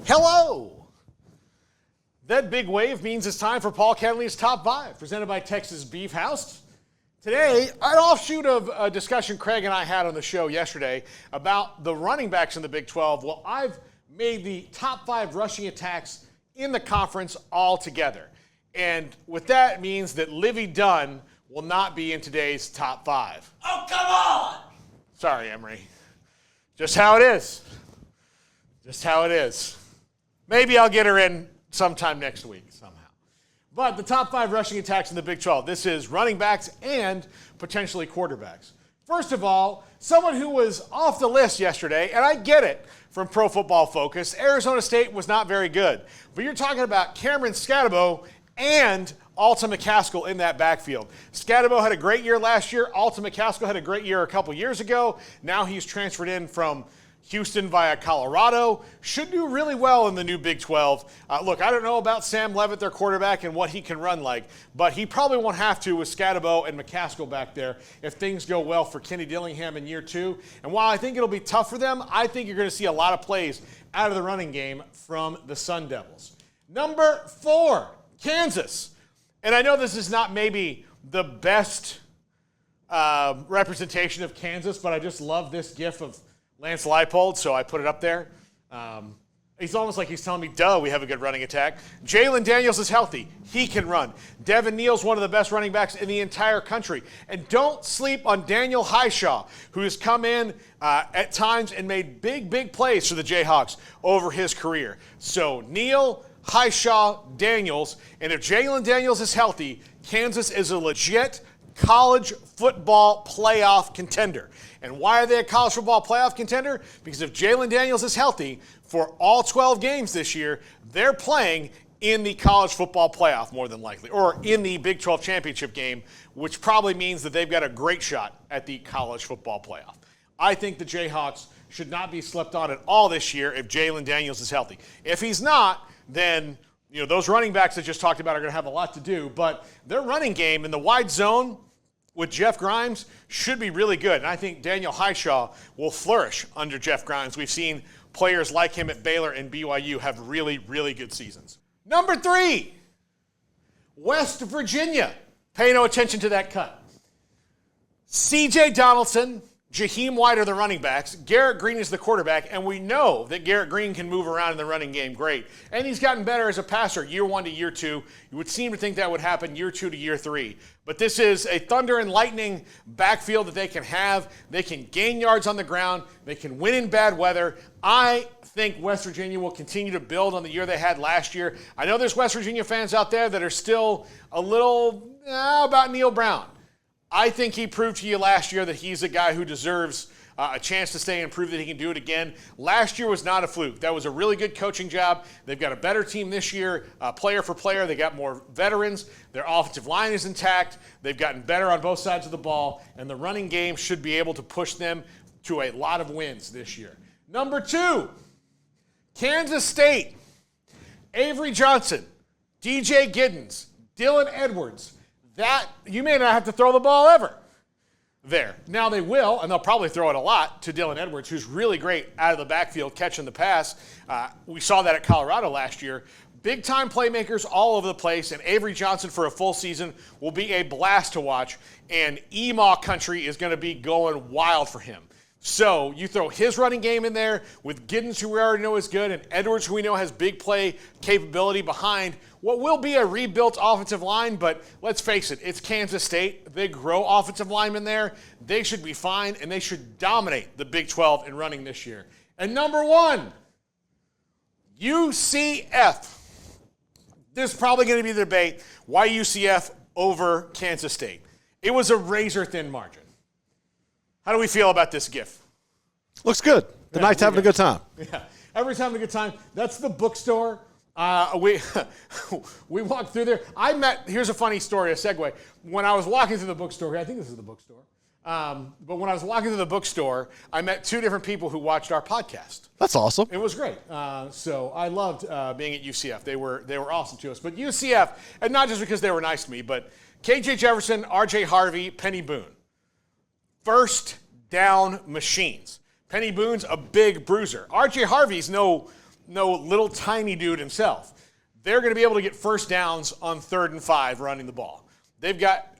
Hello! That big wave means it's time for Paul Catalina's Top 5, presented by Texas Beef House. Today, an offshoot of a discussion Craig and I had on the show yesterday about the running backs in the Big 12. Well, I've made the top 5 rushing attacks in the conference all together. And what that means that Livy Dunn will not be in today's top 5. Oh, come on! Sorry, Emery. Just how it is. Just how it is. Maybe I'll get her in sometime next week somehow. But the top 5 rushing attacks in the Big 12. This is running backs and potentially quarterbacks. First of all, someone who was off the list yesterday, and I get it from Pro Football Focus, Arizona State was not very good. But you're talking about Cameron Scatabo and Alton McCaskill in that backfield. Scatabo had a great year last year. Alton McCaskill had a great year a couple years ago. Now he's transferred in from Houston via Colorado. Should do really well in the new Big 12. Look, I don't know about Sam Levitt, their quarterback, and what he can run like, but he probably won't have to with Scatabo and McCaskill back there if things go well for Kenny Dillingham in year 2. And while I think it'll be tough for them, I think you're going to see a lot of plays out of the running game from the Sun Devils. Number 4, Kansas. And I know this is not maybe the best representation of Kansas, but I just love this gif of Lance Leipold, so I put it up there. He's almost like he's telling me, duh, we have a good running attack. Jalen Daniels is healthy. He can run. Devin Neal's one of the best running backs in the entire country. And don't sleep on Daniel Highshaw, who has come in at times and made big plays for the Jayhawks over his career. So Neal, Highshaw, Daniels, and if Jalen Daniels is healthy, Kansas is a legit college football playoff contender. And why are they a college football playoff contender? Because if Jalen Daniels is healthy for all 12 games this year, they're playing in the college football playoff more than likely, or in the Big 12 championship game, which probably means that they've got a great shot at the college football playoff. I think the Jayhawks should not be slept on at all this year if Jalen Daniels is healthy. If he's not, then those running backs I just talked about are going to have a lot to do, but their running game in the wide zone with Jeff Grimes should be really good. And I think Daniel Highshaw will flourish under Jeff Grimes. We've seen players like him at Baylor and BYU have really good seasons. Number 3, West Virginia. Pay no attention to that cut. C.J. Donaldson, Jaheim White are the running backs. Garrett Green is the quarterback, and we know that Garrett Green can move around in the running game great. And he's gotten better as a passer year 1 to year 2. You would seem to think that would happen year 2 to year 3. But this is a thunder and lightning backfield that they can have. They can gain yards on the ground. They can win in bad weather. I think West Virginia will continue to build on the year they had last year. I know there's West Virginia fans out there that are still a little about Neil Brown. I think he proved to you last year that he's a guy who deserves a chance to stay and prove that he can do it again. Last year was not a fluke. That was a really good coaching job. They've got a better team this year, player for player. They got more veterans. Their offensive line is intact. They've gotten better on both sides of the ball, and the running game should be able to push them to a lot of wins this year. Number 2, Kansas State. Avery Johnson, DJ Giddens, Dylan Edwards. That you may not have to throw the ball ever there. Now they will, and they'll probably throw it a lot to Dylan Edwards, who's really great out of the backfield catching the pass. We saw that at Colorado last year. Big-time playmakers all over the place, and Avery Johnson for a full season will be a blast to watch, and Emaw country is going to be going wild for him. So you throw his running game in there with Giddens, who we already know is good, and Edwards, who we know has big play capability behind what will be a rebuilt offensive line, but let's face it, it's Kansas State. They grow offensive linemen there. They should be fine, and they should dominate the Big 12 in running this year. And number 1, UCF. This is probably going to be the debate. Why UCF over Kansas State? It was a razor-thin margin. How do we feel about this GIF? Looks good. The Knight's having a good time. Yeah, everybody's having a good time. That's the bookstore. We walked through there. Here's a funny story, a segue. When I was walking through the bookstore, I think this is the bookstore, but when I was walking through the bookstore, I met 2 different people who watched our podcast. That's awesome. It was great. So I loved being at UCF. They were awesome to us. But UCF, and not just because they were nice to me, but KJ Jefferson, RJ Harvey, Penny Boone. First down machines. Penny Boone's a big bruiser. RJ Harvey's no no little tiny dude himself. They're going to be able to get first downs on 3rd and 5 running the ball. They've got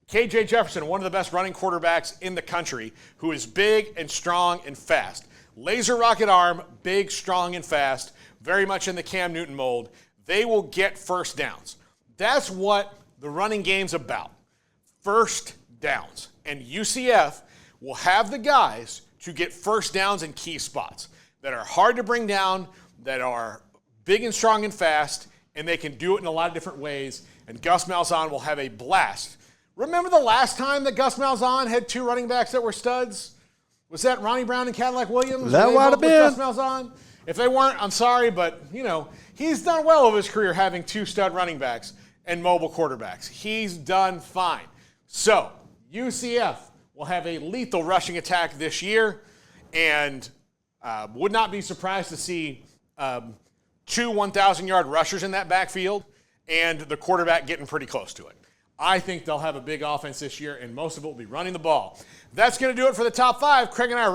KJ Jefferson, one of the best running quarterbacks in the country, who is big and strong and fast. Laser rocket arm, big, strong, and fast, very much in the Cam Newton mold. They will get first downs. That's what the running game's about, first downs. And UCF will have the guys to get first downs in key spots that are hard to bring down, that are big and strong and fast, and they can do it in a lot of different ways. And Gus Malzahn will have a blast. Remember the last time that Gus Malzahn had 2 running backs that were studs? Was that Ronnie Brown and Cadillac Williams? That might have been. Gus Malzahn? If they weren't, I'm sorry, but, he's done well over his career having 2 stud running backs and mobile quarterbacks. He's done fine. So, UCF will have a lethal rushing attack this year, and would not be surprised to see 2 1,000-yard rushers in that backfield and the quarterback getting pretty close to it. I think they'll have a big offense this year, and most of it will be running the ball. That's going to do it for the top 5. Craig and I are